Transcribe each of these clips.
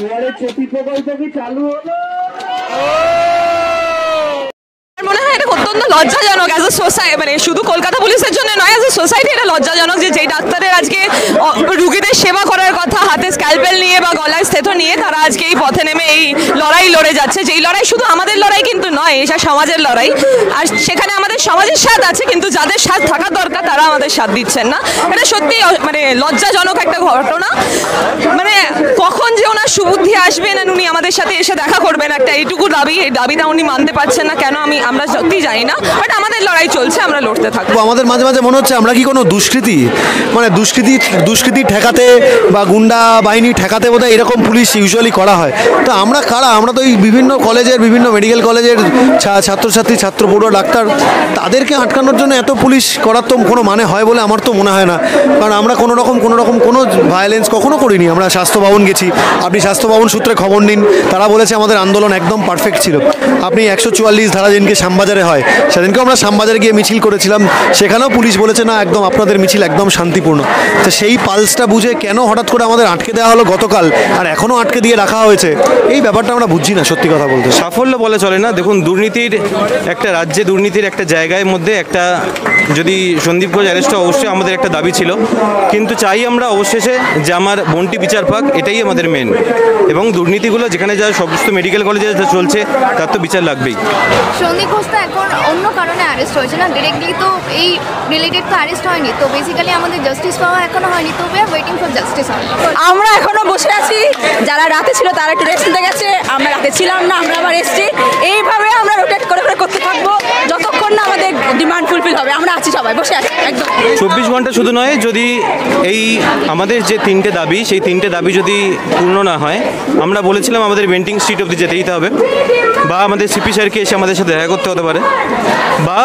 দুয়ারে চটি প্রকল্প কি চালু হলো? মনে হয় এটা অত্যন্ত লজ্জাজনক অ্যাজ এ সোসাইটি, মানে শুধু কলকাতা পুলিশের জন্য নয়, অ্যাজ এ সোসাইটি এটা লজ্জাজনক যে যেই ডাক্তারের আজকে রুগীদের সেবা করার কথা, হাতে স্ক্যালপেল নিয়ে বা গলায় স্থেথ নিয়ে তারা আজকে এই পথে নেমে এই লড়াই লড়ে যাচ্ছে, যেই লড়াই শুধু আমাদের লড়াই কিন্তু নয়, এটা সমাজের লড়াই। আর সেখানে আমাদের সমাজের স্বাদ আছে, কিন্তু যাদের স্বাদ থাকা দরকার তারা আমাদের স্বাদ দিচ্ছেন না। এটা সত্যি মানে লজ্জাজনক একটা ঘটনা। মানে কখন যে ওনার সুবুদ্ধি আসবেন আর উনি আমাদের সাথে এসে দেখা করবেন, একটা এইটুকু দাবি, এই দাবিটা উনি মানতে পারছেন না কেন আমরা সত্যি জানি না, বাট আমাদের লড়াই চলছে, আমরা লড়তে থাকবো। আমাদের মাঝে মাঝে মনে হচ্ছে আমরা কি কোনো দুষ্কৃতি ঠেকাতে বা গুন্ডা বাহিনী ঠেকাতে বোধহয় এরকম পুলিশ ইউজুয়ালি করা হয়। তো আমরা কারা? আমরা তো এই বিভিন্ন কলেজের, বিভিন্ন মেডিকেল কলেজের ছাত্রছাত্রী, ছাত্র, পড়ুয়া, ডাক্তার, তাদেরকে আটকানোর জন্য এত পুলিশ করার তো কোনো মানে হয় বলে আমার তো মনে হয় না। কারণ আমরা কোনো রকম কোনো ভায়োলেন্স কখনো করিনি। আমরা স্বাস্থ্য ভবন গেছি, আপনি স্বাস্থ্য ভবন সূত্রে খবর নিন, তারা বলেছে আমাদের আন্দোলন একদম পারফেক্ট ছিল। আপনি 144 ধারা যেদিনকে শ্যামবাজারে হয়, সেদিনকে আমরা শ্যামবাজারে গিয়ে মিছিল করেছিলাম, সেখানেও পুলিশ বলেছে না, একদম আপনাদের মিছিল একদম শান্তিপূর্ণ। তো সেই পালসটা বুঝে কেন হঠাৎ করে আমাদের আটকে দেওয়া হলো গতকাল, আর এখনও আটকে দিয়ে রাখা হয়েছে, এই ব্যাপারটা আমরা বুঝছি না সত্যি কথা বলতে। সাফল্য বলে চলে না। দেখুন, দুর্নীতির একটা রাজ্যে, দুর্নীতির একটা জায়গায় মধ্যে একটা যদি সন্দীপ ঘোষ অ্যারেস্ট অবশ্যই আমাদের একটা দাবি ছিল, কিন্তু চাই আমরা অবশেষে যে আমার বোনটি বিচার পাক, এটাই আমাদের মেন। এবং দুর্নীতিগুলো যেখানে যা সমস্ত মেডিকেল কলেজে যা চলছে তার তো বিচার লাগবেই। সন্দীপ ঘোষ তো এখন অন্য কারণে অ্যারেস্ট হয়েছে না, ডিরেক্টলি তো এই রিলেটেড তো অ্যারেস্ট হয়নি, তো বেসিক্যালি আমাদের জাস্টিস পাওয়া এখনো হয়নি, তো we are waiting for justice. আমরা এখনো বসে আছি, যারা রাতে ছিল তারা একটু রেস্ট নিতে গেছে, আমরা রাতে ছিলাম না, আমরা আবার এসছি। এইভাবে আমরা রোটেট করে করতে থাকবো যতক্ষণ না আমাদের ডিমান্ড ফুলফিল হবে। আমরা আছি, সবাই বসে আছি একদম। 24 ঘন্টা শুধু নয়, যদি এই আমাদের যে 3টে দাবি, সেই 3টে দাবি যদি পূর্ণ না হয়, আমরা বলেছিলাম আমাদের বেন্টিং স্ট্রিট অবধি যেতেই হবে, বা আমাদের সিপি স্যারকে এসে আমাদের সাথে দেখা করতে হতে পারে, বা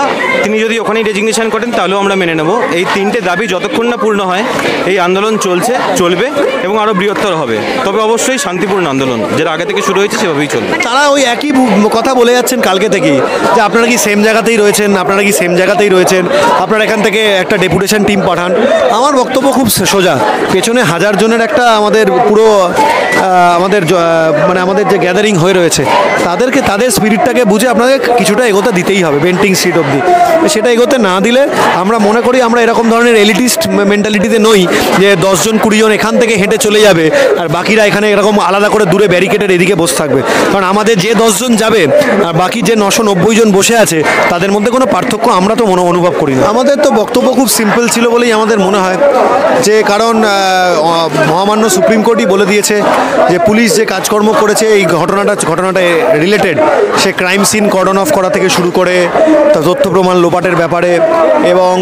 তিনি যদি ওখানেই রেজিগনেশন করেন তাহলেও আমরা মেনে নেব। এই 3টে দাবি যতক্ষণ না পূর্ণ হয় এই আন্দোলন চলবে এবং আরও বৃহত্তর হবে, তবে অবশ্যই শান্তিপূর্ণ আন্দোলন, যেটা আগে থেকে শুরু হয়েছে সেভাবেই চলবে। তারা ওই একই কথা বলে যাচ্ছেন কালকে থেকেই, যে আপনারা কি সেম জায়গাতেই রয়েছেন, আপনারা এখান থেকে একটা ডেপুটেশন টিম পাঠান। আমার বক্তব্য খুব সোজা, পেছনে 1000 জনের একটা আমাদের পুরো আমাদের যে গ্যাদারিং হয়ে রয়েছে, তাদের স্পিরিটটাকে বুঝে আপনাদের কিছুটা এগোতে দিতেই হবে বেন্টিং স্ট্রিট অবধি। সেটা এগোতে না দিলে আমরা মনে করি আমরা এরকম ধরনের এলিটিস্ট মেন্টালিটিতে নই যে 10 জন 20 জন এখান থেকে হেঁটে চলে যাবে আর বাকিরা এখানে এরকম আলাদা করে দূরে ব্যারিকেডের এদিকে বসে থাকবে। কারণ আমাদের যে 10 জন যাবে আর বাকি যে 990 জন বসে আছে, তাদের মধ্যে কোনো পার্থক্য আমরা তো অনুভব করি না। আমাদের তো বক্তব্য খুব সিম্পল ছিল বলেই আমাদের মনে হয়, যে কারণ মহামান্য সুপ্রিম কোর্টই বলে দিয়েছে যে পুলিশ যে কাজকর্ম করেছে এই ঘটনাটা রিলেটেড, সে ক্রাইম সিন কর্ডন অফ করা থেকে শুরু করে তথ্য প্রমাণ লোপাটের ব্যাপারে এবং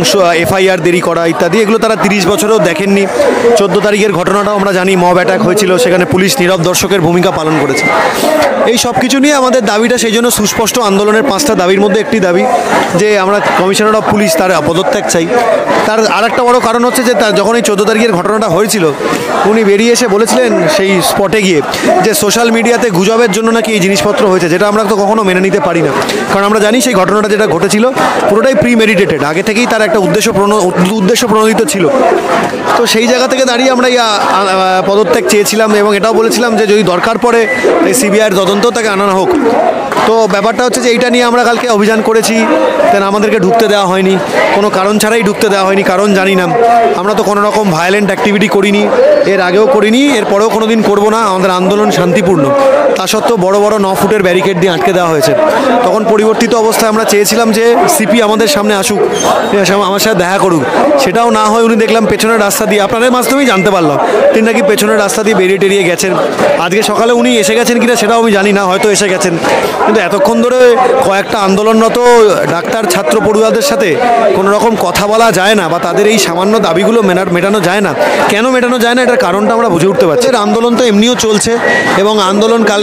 এফআইআর দেরি করা ইত্যাদি, এগুলো তারা 30 বছরেও দেখেননি। 14 তারিখের ঘটনাটাও আমরা জানি, মব অ্যাটাক হয়েছিল, সেখানে পুলিশ নীরব দর্শকের ভূমিকা পালন করেছে। এই সব কিছু নিয়ে আমাদের দাবিটা সেই জন্য সুস্পষ্ট। আন্দোলনের 5টা দাবির মধ্যে একটি দাবি যে আমরা কমিশনার অফ পুলিশ তার পদত্যাগ চাই। তার আরেকটা বড় কারণ হচ্ছে যে যখন এই 14 তারিখের ঘটনাটা হয়েছিল, উনি বেরিয়ে এসে বলেছিলেন সেই স্পটে গিয়ে যে সোশ্যাল মিডিয়াতে গুজবের জন্য নাকি এই জিনিসপত্র হয়েছে, যেটা আমরা তো কখনো মেনে নিতে পারি না। কারণ আমরা জানি সেই ঘটনাটা যেটা ঘটেছিল পুরোটাই প্রিমেডিটেটেড, আগে থেকেই তার একটা উদ্দেশ্য প্রণোদিত ছিল। তো সেই জায়গা থেকে দাঁড়িয়ে আমরা এই পদত্যাগ চেয়েছিলাম এবং এটাও বলেছিলাম যে যদি দরকার পড়ে এই সিবিআইয়ের তদন্ত তাকে আনানো হোক। তো ব্যাপারটা হচ্ছে যে এইটা নিয়ে আমরা কালকে অভিযান করেছি, তেন আমাদেরকে ঢুকতে দেওয়া হয়নি, কোনো কারণ ছাড়াই ঢুকতে দেওয়া হয়নি, কারণ জানি না। আমরা তো কোনো রকম ভায়োলেন্ট অ্যাক্টিভিটি করিনি, এর আগেও করিনি, এরপরেও কোনো দিন করবো না। আমাদের আন্দোলন শান্তিপূর্ণ, তা সত্ত্বেও বড় বড় 9 ফুটের ব্যারিকেড দিয়ে আটকে দেওয়া হয়েছে। তখন পরিবর্তিত অবস্থায় আমরা চেয়েছিলাম যে সিপি আমাদের সামনে আসুক, আমার সাথে দেখা করুক, সেটাও না হয় উনি দেখলাম পেছনের রাস্তা দিয়ে, আপনাদের মাধ্যমেই জানতে পারলাম তিনি নাকি পেছনের রাস্তা দিয়ে বেরিয়ে টেরিয়ে গেছেন। আজকে সকালে উনি এসে গেছেন কিনা সেটাও আমি জানি না, হয়তো এসে গেছেন। কিন্তু এতক্ষণ ধরে কয়েকটা আন্দোলনরত ডাক্তার ছাত্র পড়ুয়াদের সাথে কোনো রকম কথা বলা যায় না বা তাদের এই সামান্য দাবিগুলো মেটানো যায় না। কেন মেটানো যায় না এটার কারণটা আমরা বুঝে উঠতে পারছি। আন্দোলন তো এমনিও চলছে এবং আন্দোলন কাল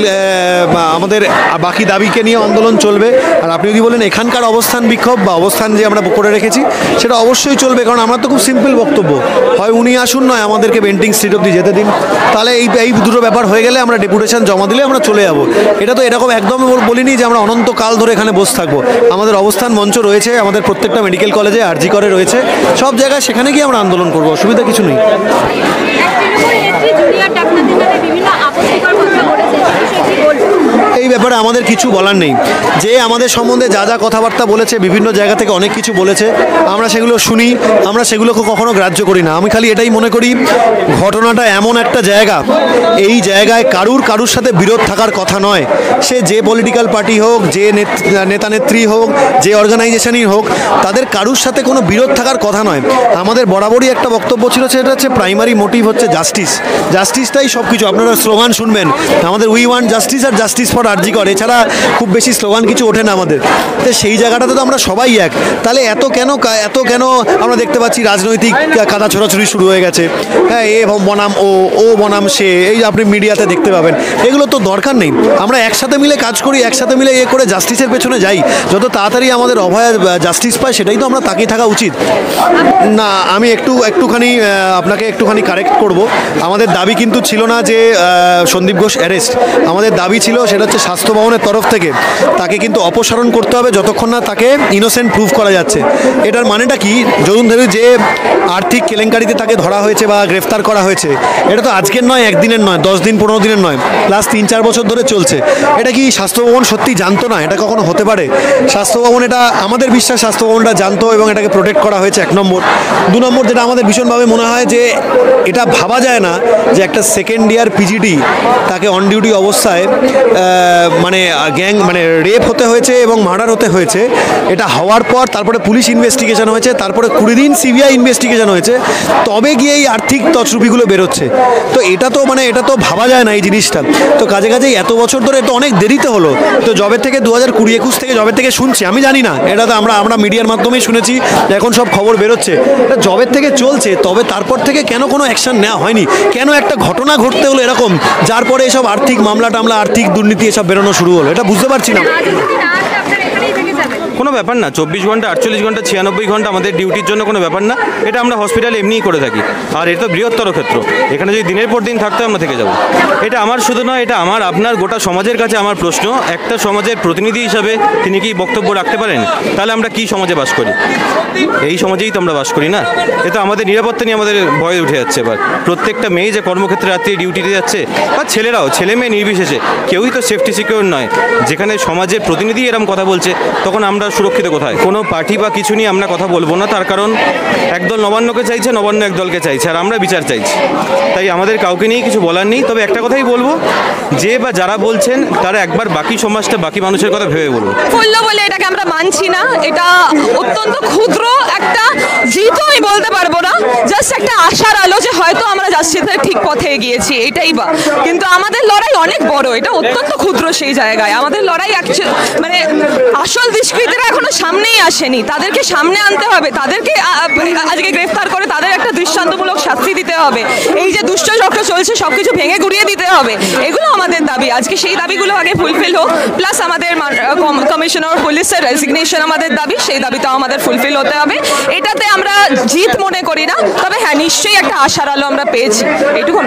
আমাদের বাকি দাবিকে নিয়ে আন্দোলন চলবে। আর আপনি যদি বলেন এখানকার অবস্থান বিক্ষোভ বা অবস্থান যে আমরা করে রেখেছি সেটা অবশ্যই চলবে, কারণ আমার তো খুব সিম্পল বক্তব্য, হয় উনি আসুন নয় আমাদেরকে বেন্টিং স্ট্রিট অব্দি যেতে দিন। তাহলে এই দুটো ব্যাপার হয়ে গেলে আমরা ডেপুটেশন জমা দিলে আমরা চলে যাবো। এটা তো এরকম একদম বলিনি যে আমরা অনন্তকাল ধরে এখানে বসে থাকবো। আমাদের অবস্থান মঞ্চ রয়েছে, আমাদের প্রত্যেকটা মেডিকেল কলেজে আরজি করে রয়েছে, সব জায়গায় সেখানে গিয়ে আমরা আন্দোলন করবো, অসুবিধা কিছু নেই। এই ব্যাপারে আমাদের কিছু বলার নেই। যে আমাদের সম্বন্ধে যা যা কথাবার্তা বলেছে, বিভিন্ন জায়গা থেকে অনেক কিছু বলেছে, আমরা সেগুলো শুনি, আমরা সেগুলোকে কখনো গ্রাহ্য করি না। আমি খালি এটাই মনে করি ঘটনাটা এমন একটা জায়গা, এই জায়গায় কারুর সাথে বিরোধ থাকার কথা নয়। সে যে পলিটিক্যাল পার্টি হোক, যে নেতা নেত্রী হোক, যে অর্গানাইজেশনই হোক, তাদের কারুর সাথে কোনো বিরোধ থাকার কথা নয়। আমাদের বরাবরই একটা বক্তব্য ছিল, সেটা হচ্ছে প্রাইমারি মোটিভ হচ্ছে জাস্টিস। জাস্টিসটাই সব কিছু। আপনারা স্লোগান শুনবেন আমাদের উই ওয়ান্ট জাস্টিস আর জাস্টিস ফর আরজি কর, এছাড়া খুব বেশি স্লোগান কিছু ওঠে না আমাদের। তো সেই জায়গাটাতে তো আমরা সবাই এক। তাহলে এত কেন আমরা দেখতে পাচ্ছি রাজনৈতিক কাদা ছোড়াছুড়ি শুরু হয়ে গেছে। হ্যাঁ, এ বনাম ও বনাম সে, এই আপনি মিডিয়াতে দেখতে পাবেন। এগুলো তো দরকার নেই। আমরা একসাথে মিলে কাজ করি, একসাথে মিলে করে জাস্টিসের পেছনে যাই। যত তাড়াতাড়ি আমাদের অভয়া জাস্টিস পায় সেটাই তো আমরা তাকিয়ে থাকা উচিত। না, আমি একটুখানি আপনাকে একটুখানি কারেক্ট করব। আমাদের দাবি কিন্তু ছিল না যে সন্দীপ ঘোষ অ্যারেস্ট। আমাদের দাবি ছিল সেটা হচ্ছে স্বাস্থ্য ভবনের তরফ থেকে তাকে কিন্তু অপসারণ করতে হবে যতক্ষণ না তাকে ইনোসেন্ট প্রুভ করা যাচ্ছে। এটার মানেটা কি, ধরুন যে আর্থিক কেলেঙ্কারিতে তাকে ধরা হয়েছে বা গ্রেফতার করা হয়েছে, এটা তো আজকের নয়, একদিনের নয়, 10 দিন 15 দিনের নয়, লাস্ট 3-4 বছর ধরে চলছে। এটা কি স্বাস্থ্য ভবন সত্যি জানতো না? এটা কখনো হতে পারে? স্বাস্থ্য ভবন, এটা আমাদের বিশ্বাস স্বাস্থ্য ভবনটা জানতো এবং এটাকে প্রোটেক্ট করা হয়েছে, 1 নম্বর। 2 নম্বর, যেটা আমাদের ভীষণভাবে মনে হয় যে এটা ভাবা যায় না যে একটা সেকেন্ড ইয়ার পিজিটি তাকে অন ডিউটি অবস্থায় মানে রেপ হতে হয়েছে এবং মার্ডার হতে হয়েছে। এটা হওয়ার পর তারপরে পুলিশ ইনভেস্টিগেশন হয়েছে, তারপরে 20 দিন সিবিআই ইনভেস্টিগেশন হয়েছে, তবে গিয়ে এই আর্থিক তছরুপিগুলো বেরোচ্ছে। তো এটা তো ভাবা যায় না এই জিনিসটা। তো কাজে এত বছর ধরে তো অনেক দেরিতে হলো। তো জবে থেকে 2020-21 থেকে জবে থেকে শুনছি, আমি জানি না, এটা তো আমরা মিডিয়ার মাধ্যমেই শুনেছি, এখন সব খবর বেরোচ্ছে। এটা জবের থেকে চলছে, তবে তারপর থেকে কেন কোনো অ্যাকশন নেওয়া হয়নি? কেন একটা ঘটনা ঘটতে হলো এরকম, যার পরে এসব আর্থিক মামলা টামলা, আর্থিক দুর্নীতি এসব বেরোনো শুরু হলো? এটা বুঝতে পারছি না। কোনো ব্যাপার না, 24 ঘন্টা, 48 ঘন্টা, 96 ঘন্টা আমাদের ডিউটির জন্য কোনো ব্যাপার না। এটা আমরা হসপিটালে এমনিই করে থাকি। আর এটা তো বৃহত্তর ক্ষেত্র, এখানে যদি দিনের পর দিন থাকতে আমরা থেকে যাব। এটা আমার শুধু নয়, এটা আমার আপনার গোটা সমাজের কাছে আমার প্রশ্ন। একটা সমাজের প্রতিনিধি হিসাবে তিনি কি বক্তব্য রাখতে পারেন? তাহলে আমরা কি সমাজে বাস করি? এই সমাজেই তো আমরা বাস করি না। এটা আমাদের নিরাপত্তা নিয়ে আমাদের ভয় উঠে যাচ্ছে। এবার প্রত্যেকটা মেয়ে যে কর্মক্ষেত্রে রাত্রি ডিউটিতে যাচ্ছে, বা ছেলেরাও, ছেলে মেয়ে নির্বিশেষে কেউই তো সেফটি সিকিউর নয়। যেখানে সমাজের প্রতিনিধি এরকম কথা বলছে, তখন আমরা সুরক্ষিত কোথায়? কোনো পার্টি বা কিছু নিয়ে আমরা কথা বলবো না, তার কারণ একদল নবান্নকে চাইছে, নবান্ন একদলকে চাইছে, আর আমরা বিচার চাইছি। তাই আমাদের কাউকে নিয়ে কিছু বলার নেই। তবে একটা কথাই বলবো, যে বা যারা বলছেন তারা একবার বাকি সমাজটা, বাকি মানুষের কথা ভেবে বলবো। বললো বলে এটাকে আমরা মানছি না। এটা অত্যন্ত ক্ষুদ্র একটা জিত, আমি বলতে পারবো না, জাস্ট একটা আশার আলো যে হয়তো আমরা জাস্টিসের ঠিক পথে এগিয়েছি, এটাই বা। কিন্তু আমাদের লড়াই অনেক বড়, এটা অত্যন্ত ক্ষুদ্র সেই জায়গায়। আমাদের লড়াই মানে আসল দুষ্কৃতীরা এখনো সামনেই আসেনি, তাদেরকে সামনে আনতে হবে, তাদেরকে আজকে গ্রেফতার করে তাদের একটা দৃষ্টান্তমূলক শাস্তি দিতে হবে। এই যে দুষ্ট চক্র চলছে সবকিছু ভেঙে গুড়িয়ে দিতে হবে, এগুলো আমাদের দাবি। আজকে সেই দাবিগুলো আগে ফুলফিল হোক, প্লাস আমাদের কমিশনার পুলিশের রেজিগনেশন আমাদের দাবি, সেই দাবিটাও আমাদের ফুলফিল হতে হবে। এটাতে আমরা জিত মনে করি না, তবে হ্যাঁ নিশ্চয়ই একটা আশার আলো আমরা পেয়েছি, এইটুকু।